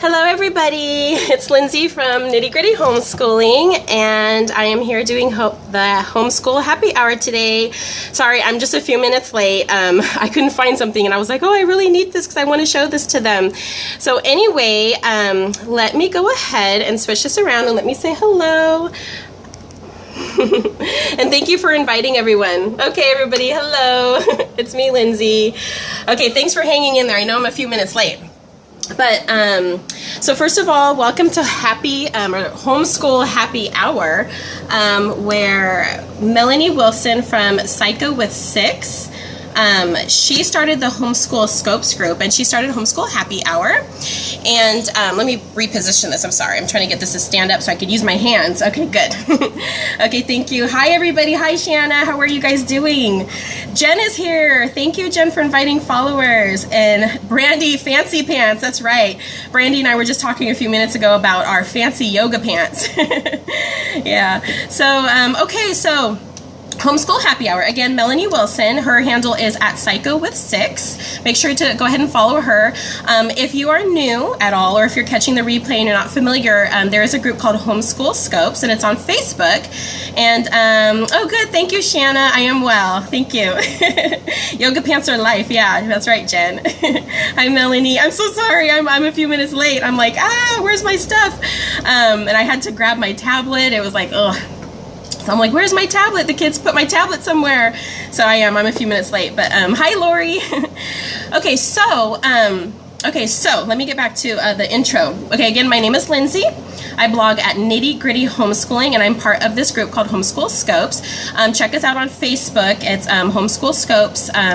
Hello everybody, it's Lindsay from Nitty Gritty Homeschooling, and I am here doing the homeschool happy hour today. Sorry, I'm just a few minutes late. I couldn't find something and I was like, oh, I really need this because I want to show this to them. So anyway, let me go ahead and switch this around and let me say hello. And thank you for inviting everyone. Okay, everybody, hello. It's me, Lindsay. Okay, thanks for hanging in there. I know I'm a few minutes late. But, so first of all, welcome to Homeschool Happy Hour, where Melanie Wilson from Psycho with Six, she started the Homeschool Scopes group, and she started Homeschool Happy Hour. And let me reposition this. I'm sorry. I'm trying to get this to stand up so I could use my hands. Okay, good. Okay, thank you. Hi, everybody. Hi, Shanna. How are you guys doing? Jen is here. Thank you, Jen, for inviting followers. And Brandy, fancy pants. That's right. Brandy and I were just talking a few minutes ago about our fancy yoga pants. Yeah. So, okay, so Homeschool Happy Hour. Again, Melanie Wilson. Her handle is at Psycho with Six. Make sure to go ahead and follow her. If you are new at all, or if you're catching the replay and you're not familiar, there is a group called Homeschool Scopes, and it's on Facebook. And, oh good, thank you, Shanna. I am well. Thank you. Yoga pants are life. Yeah, that's right, Jen. Hi, Melanie. I'm so sorry. I'm a few minutes late. I'm like, where's my stuff? And I had to grab my tablet. It was like, ugh. So I'm like, where's my tablet? The kids put my tablet somewhere. So I'm a few minutes late, but hi, Lori. Okay, so let me get back to the intro. Okay, again, my name is Lindsay. I blog at Nitty Gritty Homeschooling, and I'm part of this group called Homeschool Scopes. Check us out on Facebook. It's Homeschool Scopes, I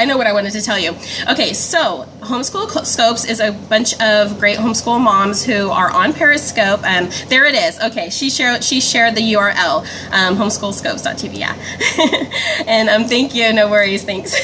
know what I wanted to tell you. Okay, so Homeschool Scopes is a bunch of great homeschool moms who are on Periscope. There it is. Okay, she shared the URL, homeschoolscopes.tv, yeah. And thank you, no worries, thanks.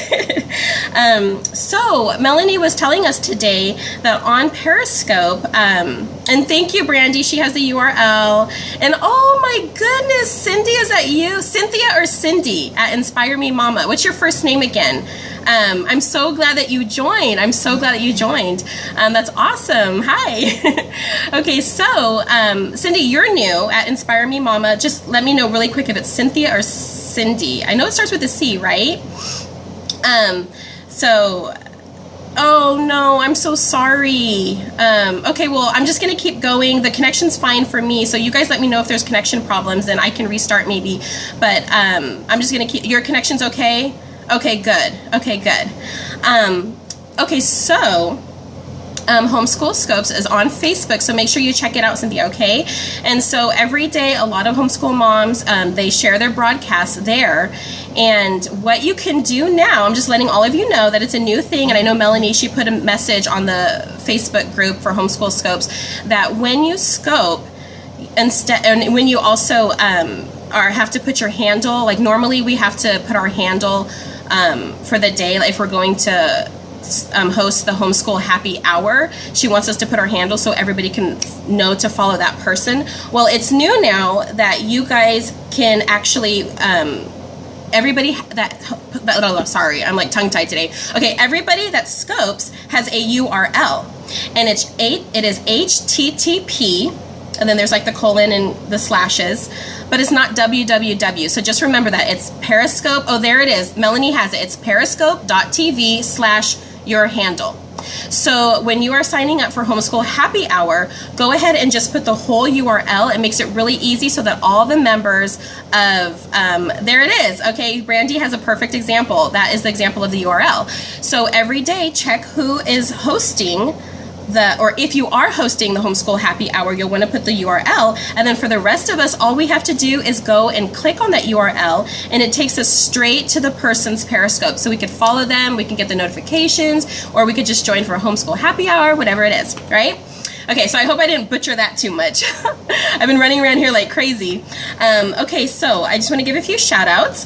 So Melanie was telling us today that on Periscope, and thank you, Brandy, she has the URL. And oh my goodness, Cindy, is that you? Cynthia or Cindy at Inspire Me Mama? What's your first name again? I'm so glad that you joined. That's awesome. Hi. Okay, so Cindy, you're new at Inspire Me Mama. Just let me know really quick if it's Cynthia or Cindy. I know it starts with a C, right? Oh no, I'm so sorry. Okay, well, I'm just gonna keep going. The connection's fine for me, so you guys let me know if there's connection problems, and I can restart maybe. But I'm just gonna keep. Your connection's okay? Okay, good. Okay, good. Okay, so Homeschool Scopes is on Facebook, so make sure you check it out, Cynthia, okay? And so every day, a lot of homeschool moms, they share their broadcasts there. And what you can do now, I'm just letting all of you know that it's a new thing, and I know Melanie, she put a message on the Facebook group for Homeschool Scopes that when you scope, and when you also have to put your handle, like normally we have to put our handle for the day, like if we're going to host the Homeschool Happy Hour. She wants us to put our handle so everybody can know to follow that person. Well, it's new now that you guys can actually, sorry, I'm like tongue-tied today. Okay, everybody that scopes has a URL, and it is HTTP, and then there's like the colon and the slashes, but it's not www. So just remember that it's Periscope. Oh, there it is. Melanie has it. It's periscope.tv/your-handle. So when you are signing up for Homeschool Happy Hour, go ahead and just put the whole URL. It makes it really easy so that all the members of, there it is. Okay, Brandy has a perfect example. That is the example of the URL. So every day, check who is hosting or if you are hosting the Homeschool Happy Hour, you'll want to put the URL, and then for the rest of us, all we have to do is go and click on that URL, and it takes us straight to the person's Periscope. So we could follow them, we can get the notifications, or we could just join for a Homeschool Happy Hour, whatever it is, right? Okay, so I hope I didn't butcher that too much. I've been running around here like crazy. Okay, so I just want to give a few shout outs.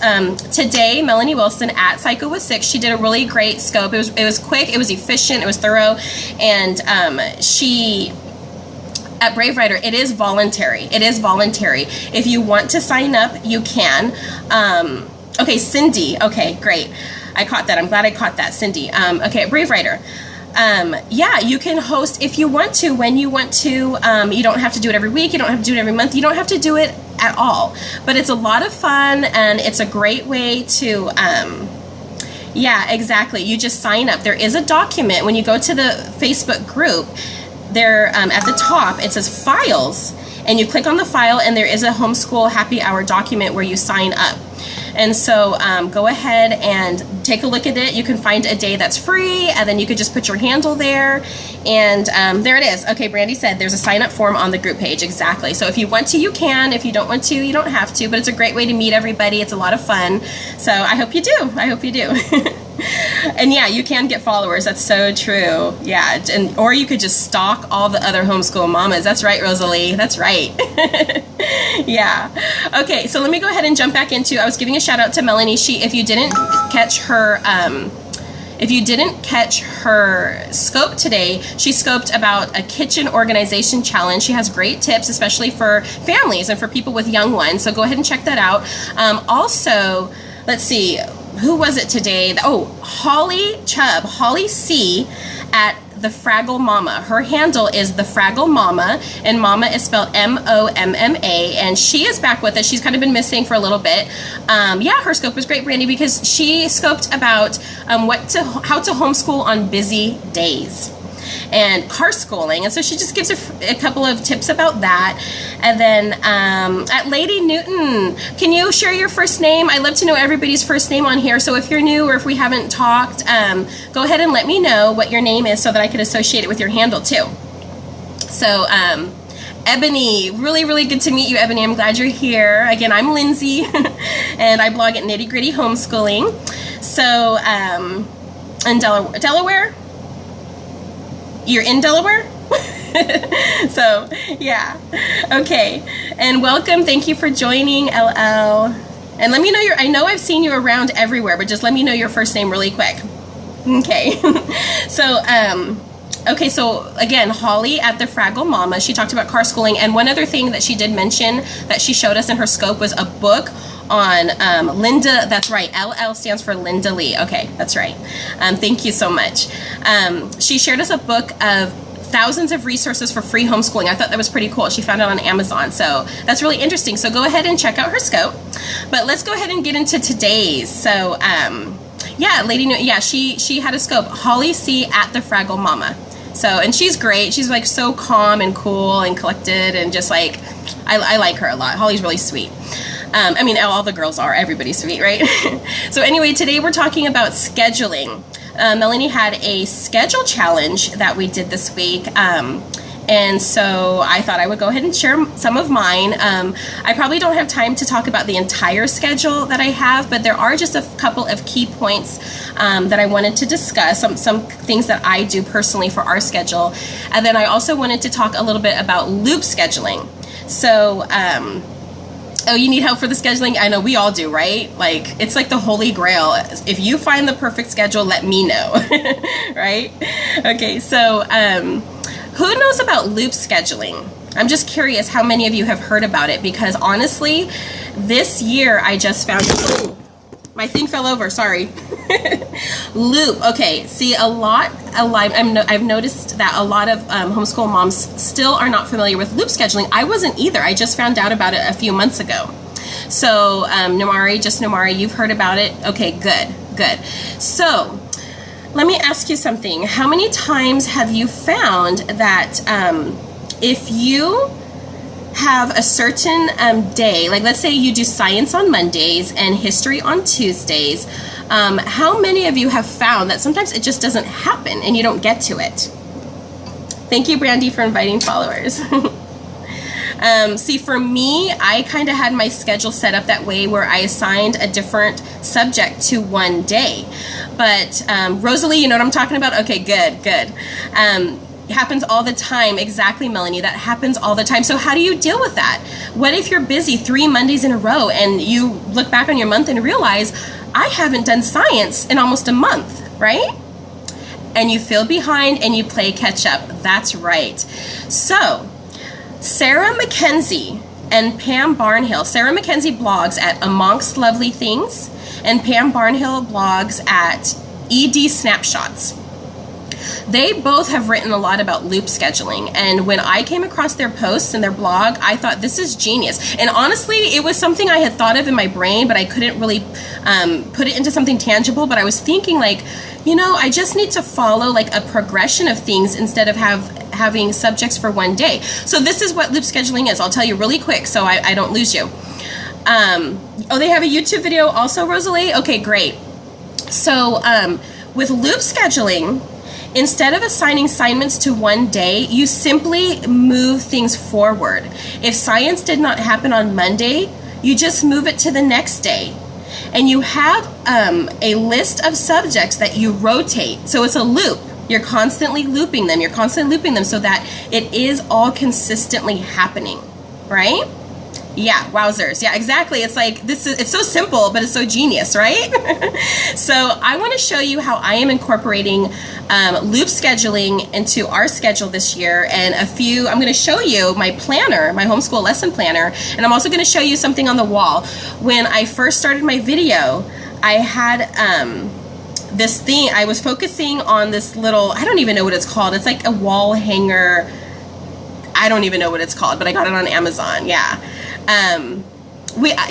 Today, Melanie Wilson at Psycho with Six, she did a really great scope. It was quick, it was efficient, it was thorough, and she at Brave Writer, it is voluntary. It is voluntary. If you want to sign up, you can. Okay, Cindy. Okay, great. I caught that. I'm glad I caught that, Cindy. Okay, Brave Writer. Yeah, you can host if you want to, when you want to. You don't have to do it every week. You don't have to do it every month. You don't have to do it at all. But it's a lot of fun, and it's a great way to, yeah, exactly. You just sign up. There is a document when you go to the Facebook group. There, at the top, it says Files, and you click on the file, and there is a Homeschool Happy Hour document where you sign up. And so go ahead and take a look at it. You can find a day that's free, and then you could just put your handle there. And there it is. Okay, Brandy said there's a sign-up form on the group page. Exactly. So if you want to, you can. If you don't want to, you don't have to. But it's a great way to meet everybody. It's a lot of fun. So I hope you do. I hope you do. And yeah, you can get followers. That's so true. Yeah, and or you could just stalk all the other homeschool mamas. That's right, Rosalie. That's right. Yeah. Okay, so let me go ahead and jump back into. I was giving a shout out to Melanie. If you didn't catch her. If you didn't catch her scope today, she scoped about a kitchen organization challenge. She has great tips, especially for families and for people with young ones. So go ahead and check that out. Also, let's see. Who was it today? Oh, Holly Chubb, Holly C at the Fraggle Mama. Her handle is the Fraggle Mama, and Mama is spelled M-O-M-M-A, and she is back with us. She's kind of been missing for a little bit. Yeah, her scope was great, Brandy, because she scoped about how to homeschool on busy days and car schooling, and so she just gives a couple of tips about that. And then at Lady Newton, can you share your first name? I love to know everybody's first name on here, so if you're new or if we haven't talked, go ahead and let me know what your name is so that I could associate it with your handle too. So Ebony, really, really good to meet you, Ebony. I'm glad you're here. Again, I'm Lindsay, and I blog at Nitty Gritty Homeschooling. So in Delaware? You're in Delaware? So, yeah. Okay. And welcome. Thank you for joining, LL. And let me know I know I've seen you around everywhere, but just let me know your first name really quick. Okay. So, okay, so again, Holly at the Fraggle Mama, she talked about car schooling. And one other thing that she did mention that she showed us in her scope was a book on Linda. That's right, LL stands for Linda Lee. Okay, that's right. Thank you so much. She shared us a book of thousands of resources for free homeschooling. I thought that was pretty cool. She found it on Amazon, so that's really interesting. So go ahead and check out her scope. But let's go ahead and get into today's. So yeah, Lady New, yeah, she had a scope. Holly C at the Fraggle Mama. So, and she's great. She's like so calm and cool and collected, and just like I like her a lot. Holly's really sweet. I mean, all the girls are. Everybody's sweet, right? So anyway, today we're talking about scheduling. Melanie had a schedule challenge that we did this week. And so I thought I would go ahead and share some of mine. I probably don't have time to talk about the entire schedule that I have, but there are just a couple of key points that I wanted to discuss, some things that I do personally for our schedule. And then I also wanted to talk a little bit about loop scheduling. So, oh, you need help for the scheduling? I know we all do, right? Like, it's like the holy grail. If you find the perfect schedule, let me know, right? Okay, so who knows about loop scheduling? I'm just curious how many of you have heard about it, because honestly, this year I just found, oh, my thing fell over, sorry. Loop, okay, see I've noticed that a lot of homeschool moms still are not familiar with loop scheduling. I wasn't either. I just found out about it a few months ago. So Nomari, you've heard about it? Okay, good. So let me ask you something. How many times have you found that if you have a certain day, like let's say you do science on Mondays and history on Tuesdays, how many of you have found that sometimes it just doesn't happen and you don't get to it? Thank you, Brandy, for inviting followers. See, for me, I kind of had my schedule set up that way where I assigned a different subject to one day. But Rosalie, you know what I'm talking about? Okay, good. It happens all the time. Exactly, Melanie. That happens all the time. So how do you deal with that? What if you're busy 3 Mondays in a row and you look back on your month and realize, I haven't done science in almost a month, right? And you feel behind and you play catch up. That's right. So Sarah McKenzie and Pam Barnhill. Sarah McKenzie blogs at Amongst Lovely Things, and Pam Barnhill blogs at ED Snapshots. They both have written a lot about loop scheduling, and when I came across their posts and their blog, I thought this is genius. And honestly, it was something I had thought of in my brain, but I couldn't really put it into something tangible. But I was thinking, like, you know, I just need to follow like a progression of things instead of having subjects for one day. So this is what loop scheduling is. I'll tell you really quick so I don't lose you. Oh, they have a YouTube video also, Rosalie? Okay, great. So with loop scheduling, instead of assigning assignments to one day, you simply move things forward. If science did not happen on Monday, you just move it to the next day. And you have a list of subjects that you rotate. So it's a loop. You're constantly looping them. You're constantly looping them so that it is all consistently happening, right? Yeah, wowzers. Yeah, exactly. It's like, it's so simple, but it's so genius, right? So I want to show you how I am incorporating loop scheduling into our schedule this year, and I'm going to show you my planner, my homeschool lesson planner, and I'm also going to show you something on the wall. When I first started my video, I had this thing, I was focusing on this little, I don't even know what it's called. It's like a wall hanger. I don't even know what it's called, but I got it on Amazon. Yeah.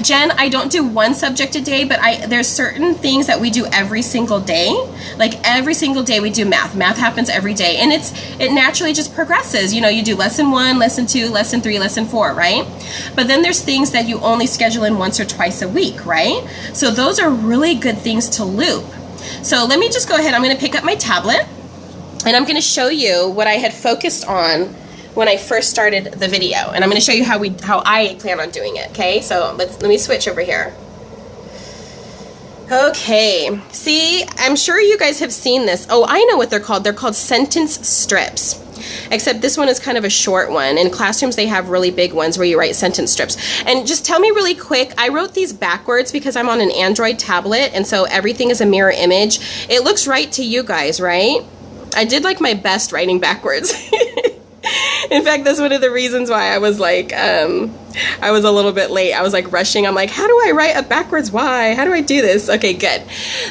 Jen, I don't do one subject a day, but there's certain things that we do every single day. Like every single day we do math. Math happens every day, and it naturally just progresses. You know, you do lesson 1, lesson 2, lesson 3, lesson 4, right? But then there's things that you only schedule in once or twice a week, right? So those are really good things to loop. So let me just go ahead. I'm going to pick up my tablet, and I'm going to show you what I had focused on when I first started the video, and I'm going to show you how I plan on doing it. Okay, so let me switch over here. Okay, see, I'm sure you guys have seen this. Oh, I know what they're called. They're called sentence strips. Except this one is kind of a short one. In classrooms, they have really big ones where you write sentence strips. And just tell me really quick, I wrote these backwards because I'm on an Android tablet, and so everything is a mirror image. It looks right to you guys, right? I did like my best writing backwards. In fact, that's one of the reasons why I was like, I was a little bit late. I was like rushing. I'm like, how do I write a backwards Y? How do I do this? Okay, good.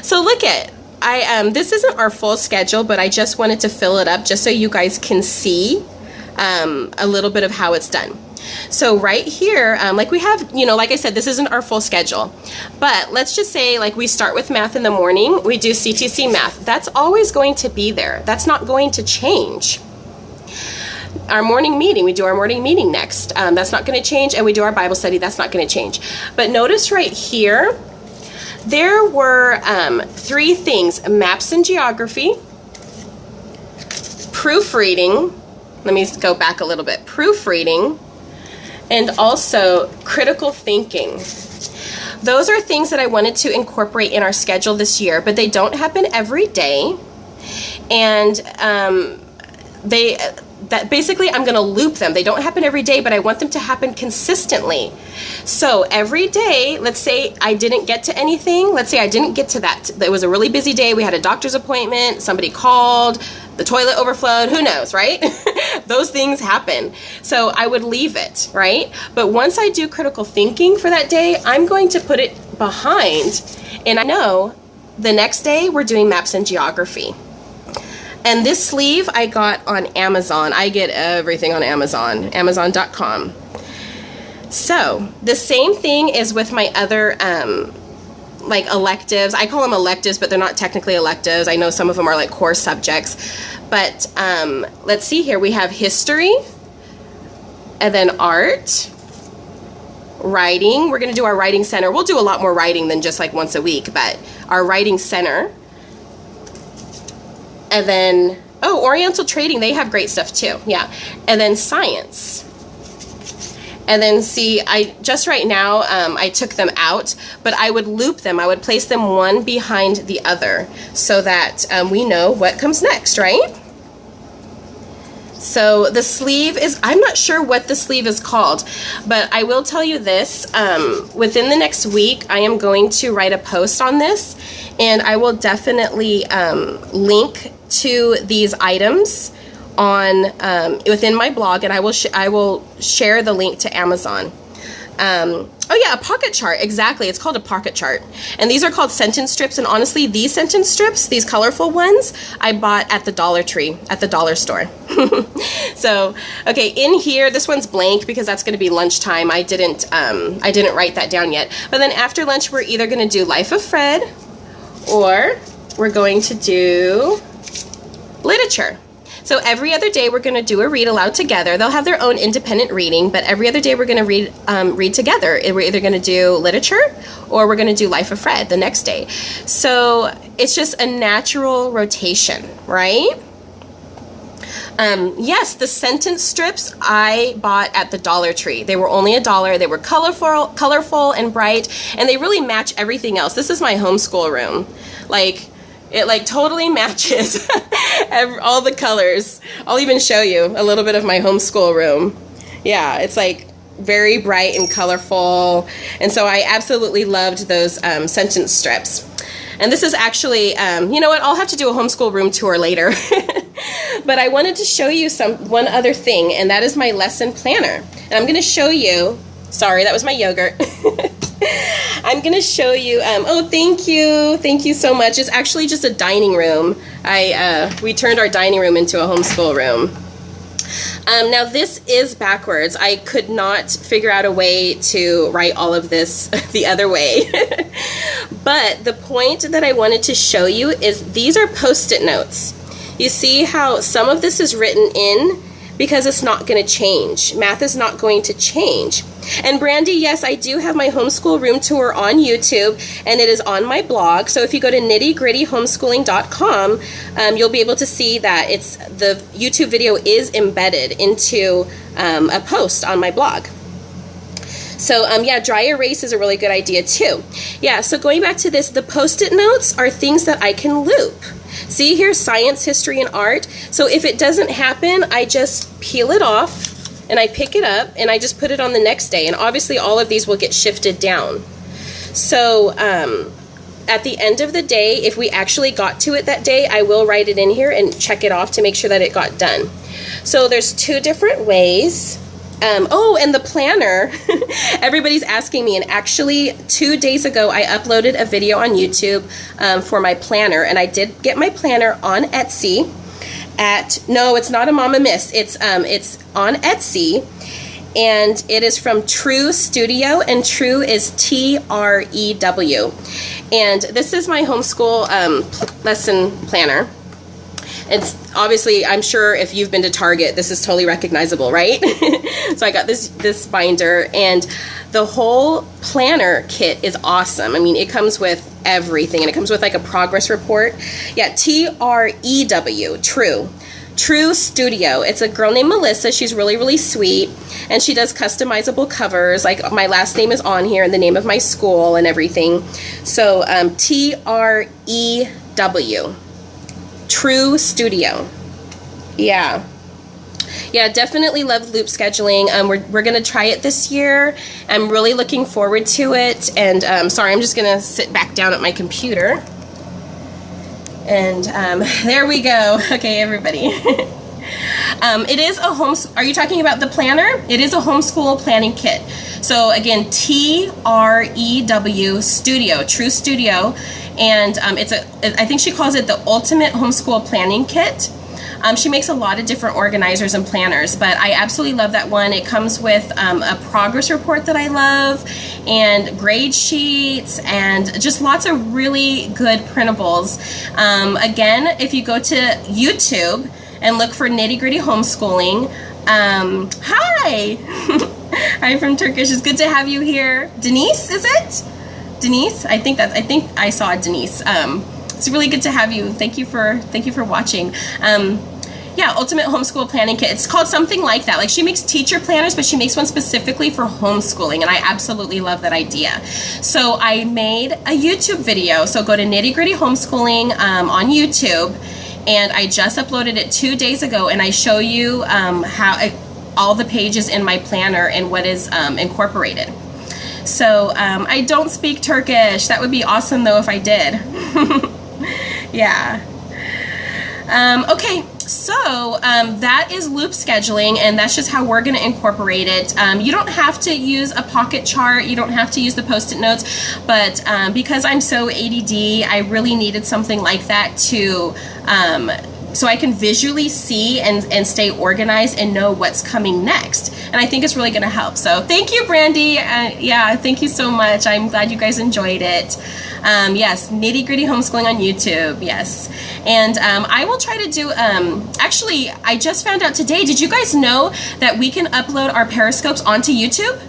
So look at, this isn't our full schedule, but I just wanted to fill it up just so you guys can see a little bit of how it's done. So right here, like we have, you know, like I said, this isn't our full schedule, but let's just say like we start with math in the morning, we do CTC math. That's always going to be there. That's not going to change. Our morning meeting, we do our morning meeting next. That's not going to change, and we do our Bible study. That's not going to change. But notice right here, there were 3 things: maps and geography, proofreading. Let me go back a little bit. Proofreading, and also critical thinking. Those are things that I wanted to incorporate in our schedule this year, but they don't happen every day, and that basically I'm going to loop them. They don't happen every day, but I want them to happen consistently. So every day, let's say I didn't get to anything. Let's say I didn't get to that. It was a really busy day. We had a doctor's appointment. Somebody called. The toilet overflowed. Who knows, right? Those things happen. So I would leave it, right? But once I do critical thinking for that day, I'm going to put it behind. And I know the next day we're doing maps and geography. And this sleeve I got on Amazon. I get everything on Amazon, Amazon.com. So the same thing is with my other like electives. I call them electives, but they're not technically electives. I know some of them are like core subjects. But let's see here. We have history, and then art, writing. We're going to do our writing center. We'll do a lot more writing than just like once a week, but our writing center. And then, oh, Oriental Trading, they have great stuff too. Yeah. And then science. And then see, just right now, I took them out, but I would loop them. I would place them one behind the other so that we know what comes next, right? So the sleeve is, I'm not sure what the sleeve is called, but I will tell you this, within the next week, I am going to write a post on this, and I will definitely link to these items on within my blog, and I will share the link to Amazon. Oh yeah, a pocket chart, exactly. It's called a pocket chart. And these are called sentence strips, and honestly, these sentence strips, these colorful ones, I bought at the Dollar Tree, at the dollar store. So, okay, in here, this one's blank because that's gonna be lunchtime. I didn't write that down yet. But then after lunch, we're either gonna do Life of Fred, or we're going to do literature. So every other day we're going to do a read aloud together. They'll have their own independent reading, but every other day we're going to read together. We're either going to do literature or we're going to do Life of Fred the next day. So it's just a natural rotation, right? Yes, the sentence strips I bought at the Dollar Tree. They were only $1. They were colorful and bright, and they really match everything else. This is my homeschool room. It totally matches all the colors. I'll even show you a little bit of my homeschool room. Yeah, it's like very bright and colorful. And so I absolutely loved those sentence strips. And this is actually, you know what, I'll have to do a homeschool room tour later. But I wanted to show you one other thing, and that is my lesson planner. And I'm gonna show you, sorry, that was my yogurt. I'm going to show you, oh, thank you so much. It's actually just a dining room. We turned our dining room into a homeschool room. Now this is backwards. I could not figure out a way to write all of this the other way. But the point that I wanted to show you is these are Post-it notes. You see how some of this is written in because it's not going to change. Math is not going to change. And Brandy, yes, I do have my homeschool room tour on YouTube, and it is on my blog. So if you go to nittygrittyhomeschooling.com, you'll be able to see that the YouTube video is embedded into a post on my blog. So yeah, dry erase is a really good idea too. Yeah, so going back to this, the Post-it notes are things that I can loop. See here, science, history, and art. So if it doesn't happen, I just peel it off and I pick it up and I just put it on the next day. And obviously all of these will get shifted down. So at the end of the day, if we actually got to it that day, I will write it in here and check it off to make sure that it got done. So there's 2 different ways. Oh, and the planner, everybody's asking me, and actually 2 days ago I uploaded a video on YouTube for my planner, and I did get my planner on Etsy no, it's not a Mama Miss, it's on Etsy, and it is from True Studio, and True is T-R-E-W, and this is my homeschool lesson planner. It's obviously, I'm sure if you've been to Target, this is totally recognizable, right? So I got this binder, and the whole planner kit is awesome. I mean, it comes with everything, and it comes with like a progress report. Yeah, T-R-E-W, True Studio. It's a girl named Melissa. She's really, really sweet, and she does customizable covers. Like my last name is on here and the name of my school and everything. So T-R-E-W. True Studio. Yeah, definitely love loop scheduling. We're gonna try it this year. I'm really looking forward to it. And sorry, I'm just gonna sit back down at my computer. And there we go. Okay, everybody. It is a are you talking about the planner? It is a homeschool planning kit. So again, T-R-E-W Studio, True Studio. And I think she calls it the Ultimate Homeschool Planning Kit. She makes a lot of different organizers and planners, but I absolutely love that one. It comes with a progress report that I love, and grade sheets, and just lots of really good printables. Again, if you go to YouTube and look for Nitty Gritty Homeschooling, hi! Hi from Turkish. It's good to have you here. Denise, is it? Denise, I think I saw Denise. It's really good to have you. Thank you for watching. Yeah, Ultimate Homeschool Planning Kit. It's called something like that. Like, she makes teacher planners, but she makes one specifically for homeschooling, and I absolutely love that idea. So I made a YouTube video. So go to Nitty Gritty Homeschooling on YouTube, and I just uploaded it 2 days ago, and I show you how all the pages in my planner and what is incorporated. So I don't speak Turkish. That would be awesome though if I did. Yeah. Okay, So that is loop scheduling, and that's just how we're going to incorporate it. You don't have to use a pocket chart. You don't have to use the Post-it notes, but because I'm so ADD, I really needed something like that to so I can visually see and stay organized and know what's coming next. And I think it's really going to help. So thank you, Brandy. Yeah, thank you so much. I'm glad you guys enjoyed it. Yes, nitty gritty homeschooling on YouTube. Yes. And I will try to do, actually, I just found out today, did you guys know that we can upload our Periscopes onto YouTube?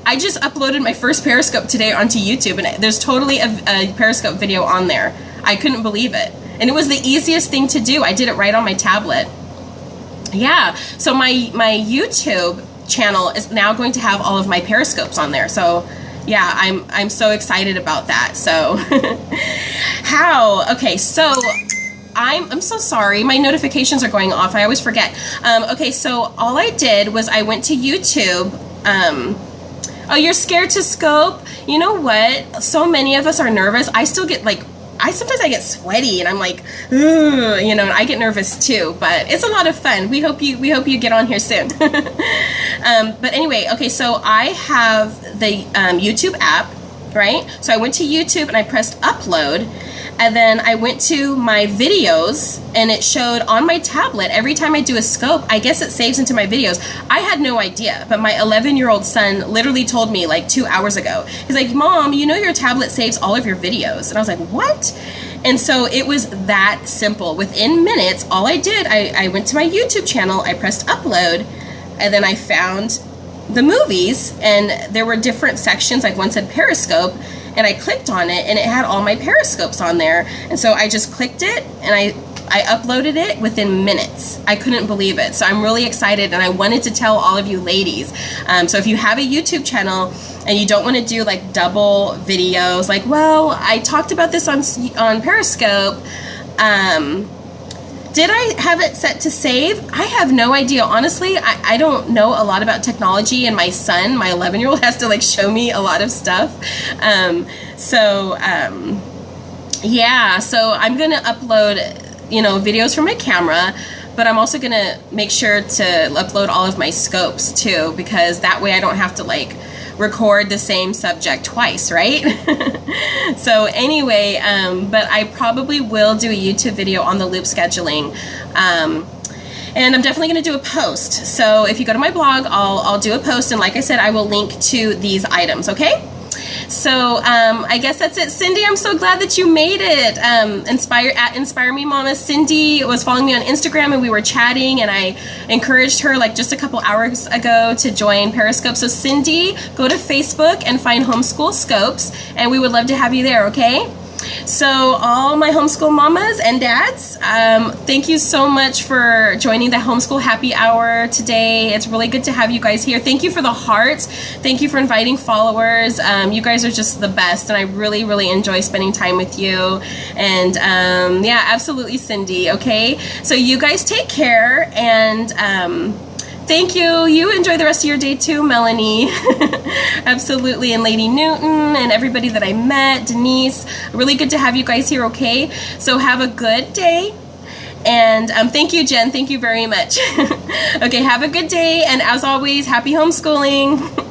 I just uploaded my first Periscope today onto YouTube, and there's totally a Periscope video on there. I couldn't believe it. And it was the easiest thing to do. I did it right on my tablet. Yeah, so my YouTube channel is now going to have all of my Periscopes on there. So yeah, I'm so excited about that. So how? Okay, so I'm so sorry. My notifications are going off. I always forget. Okay, so all I did was I went to YouTube. Oh, you're scared to scope? You know what? So many of us are nervous. I still get like, sometimes I get sweaty and I'm like, ugh, you know, and I get nervous too, but it's a lot of fun. We hope you get on here soon. But anyway, okay, so I have the YouTube app, right? So I went to YouTube and I pressed upload, and then I went to my videos, and it showed on my tablet every time I do a scope. I guess it saves into my videos. I had no idea, but my 11-year-old son literally told me like 2 hours ago. He's like, Mom, you know your tablet saves all of your videos. And I was like, what? And so it was that simple. Within minutes, all I did, I went to my YouTube channel, I pressed upload, and then I found the movies, and there were different sections, like one said Periscope, and I clicked on it, and it had all my Periscopes on there. And so I just clicked it, and I uploaded it within minutes. I couldn't believe it. So I'm really excited, and I wanted to tell all of you ladies. So if you have a YouTube channel and you don't want to do like double videos, like, well, I talked about this on Periscope, did I have it set to save? I have no idea. Honestly, I don't know a lot about technology, and my son, my 11-year-old, has to like show me a lot of stuff. Yeah, so I'm gonna upload, you know, videos from my camera, but I'm also gonna make sure to upload all of my scopes too, because that way I don't have to like record the same subject twice, right? So anyway, but I probably will do a YouTube video on the loop scheduling. And I'm definitely going to do a post. So if you go to my blog, I'll do a post, and like I said, I will link to these items, okay? So I guess that's it. Cindy, I'm so glad that you made it. Inspire Me Mama. Cindy was following me on Instagram, and we were chatting, and I encouraged her like just a couple hours ago to join Periscope. So Cindy, go to Facebook and find Homeschool Scopes, and we would love to have you there, okay? So all my homeschool mamas and dads, thank you so much for joining the Homeschool Happy Hour today. It's really good to have you guys here. Thank you for the hearts. Thank you for inviting followers. You guys are just the best, and I really, really enjoy spending time with you. And yeah, absolutely, Cindy, okay? So you guys take care, and thank you. You enjoy the rest of your day too, Melanie. Absolutely. And Lady Newton and everybody that I met, Denise. Really good to have you guys here, okay? So have a good day. And thank you, Jen. Thank you very much. Okay, have a good day. And as always, happy homeschooling.